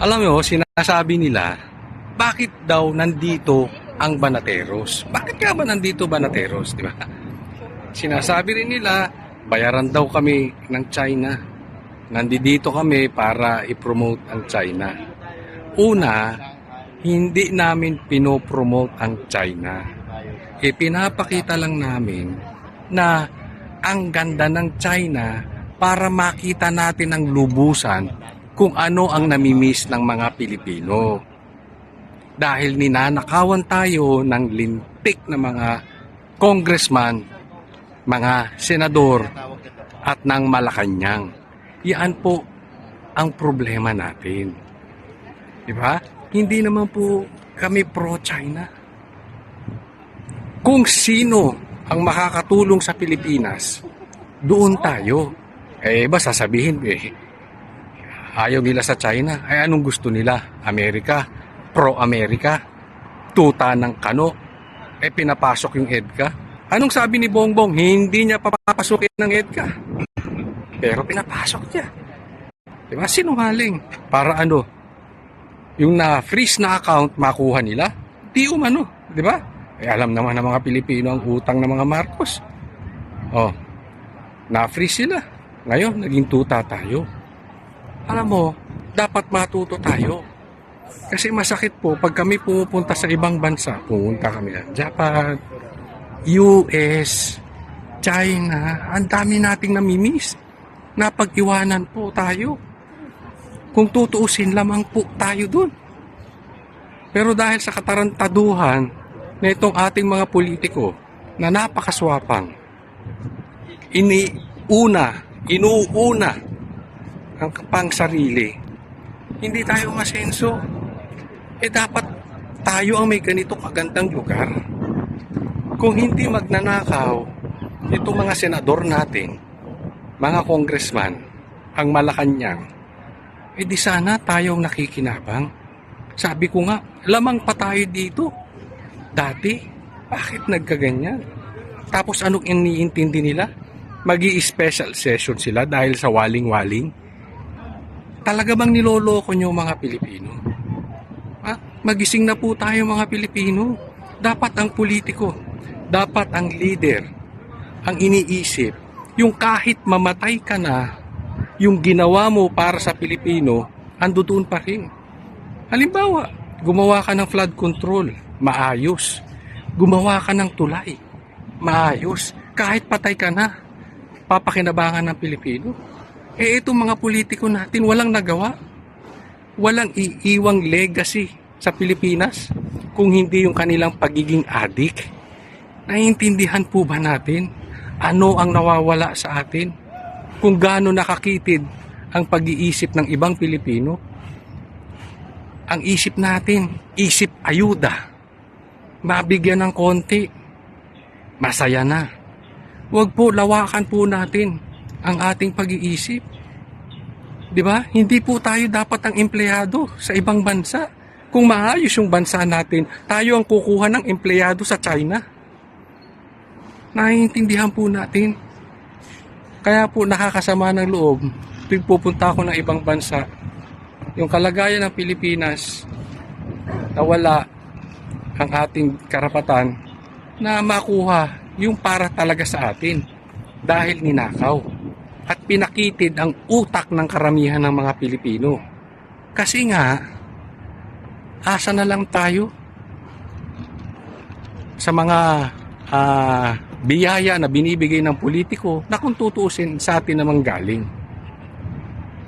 Alam mo, sinasabi nila, bakit daw nandito ang Banateros? Bakit nga ba nandito Banateros, di ba? Sinasabi rin nila, bayaran daw kami ng China. Nandito kami para i-promote ang China. Una, hindi namin pinopromote ang China. Ipinapakita lang namin na ang ganda ng China para makita natin ang lubusan kung ano ang namimiss ng mga Pilipino. Dahil ninanakawan tayo ng lintik na mga congressman, mga senador at ng Malacanang. Yan po ang problema natin. Di ba? Hindi naman po kami pro-China. Kung sino ang makakatulong sa Pilipinas, doon tayo. Ba sasabihin, ayaw nila sa China. Ay anong gusto nila? Amerika? Pro-Amerika? Tuta ng kano? Pinapasok yung EDCA? Anong sabi ni Bongbong? Hindi niya papapasukin ng EDCA. Pero pinapasok niya. Diba? Sinungaling. Para ano? Yung na-freeze na account, makuha nila? Di umano. Diba? Alam naman ng mga Pilipino ang utang ng mga Marcos. Na-freeze sila. Ngayon, naging tuta tayo. Alam mo, dapat matuto tayo. Kasi masakit po, pag kami pumupunta sa ibang bansa, pumunta kami ng Japan, US, China, ang dami nating namimiss. Napag-iwanan po tayo. Kung tutuusin lamang po tayo dun. Pero dahil sa katarantaduhan na itong ating mga politiko na napakaswapang, inuuna ang pang sarili, hindi tayo masenso. Dapat tayo ang may ganito kagandang lugar. Kung hindi magnanakaw itong mga senador natin, mga congressman, ang Malacanang, di sana tayong nakikinabang. Sabi ko nga, lamang pa tayo dito. Dati, bakit nagkaganyan? Tapos anong iniintindi nila? Magi-special session sila dahil sa waling-waling? Talaga bang niloloko nyo mga Pilipino? Magising na po tayo mga Pilipino. Dapat ang politiko, dapat ang leader, ang iniisip, yung kahit mamatay ka na, yung ginawa mo para sa Pilipino, andoon pa rin. Halimbawa, gumawa ka ng flood control, maayos. Gumawa ka ng tulay, maayos. Kahit patay ka na, papakinabangan ng Pilipino. Itong mga politiko natin, walang nagawa. Walang iiwang legacy sa Pilipinas kung hindi yung kanilang pagiging adik. Naiintindihan po ba natin ano ang nawawala sa atin? Kung gaano nakakitid ang pag-iisip ng ibang Pilipino? Ang isip natin, isip ayuda. Mabigyan ng konti, masaya na. Huwag po, lawakan po natin ang ating pag-iisip. Di ba? Hindi po tayo dapat ang empleyado sa ibang bansa. Kung maayos yung bansa natin, tayo ang kukuha ng empleyado sa China. Naiintindihan po natin. Kaya po nakakasama ng loob tuwing pupunta ako ng ibang bansa. Yung kalagayan ng Pilipinas, nawala ang ating karapatan na makuha yung para talaga sa atin dahil ninakaw at pinakitid ang utak ng karamihan ng mga Pilipino. Kasi nga, asa na lang tayo sa mga biyaya na binibigay ng politiko na kung tutuusin sa atin namang galing.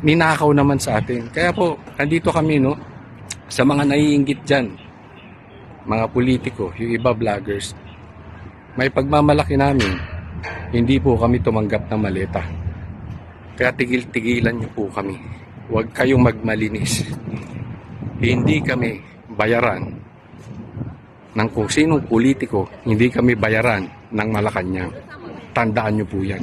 Ninakaw naman sa atin. Kaya po, nandito kami sa mga naiinggit dyan, mga politiko, yung iba vloggers. May pagmamalaki namin, hindi po kami tumanggap ng maleta. Kaya tigil-tigilan niyo po kami. Huwag kayong magmalinis. Hindi kami bayaran ng kung sinong politiko, hindi kami bayaran ng Malacanang. Tandaan niyo po yan.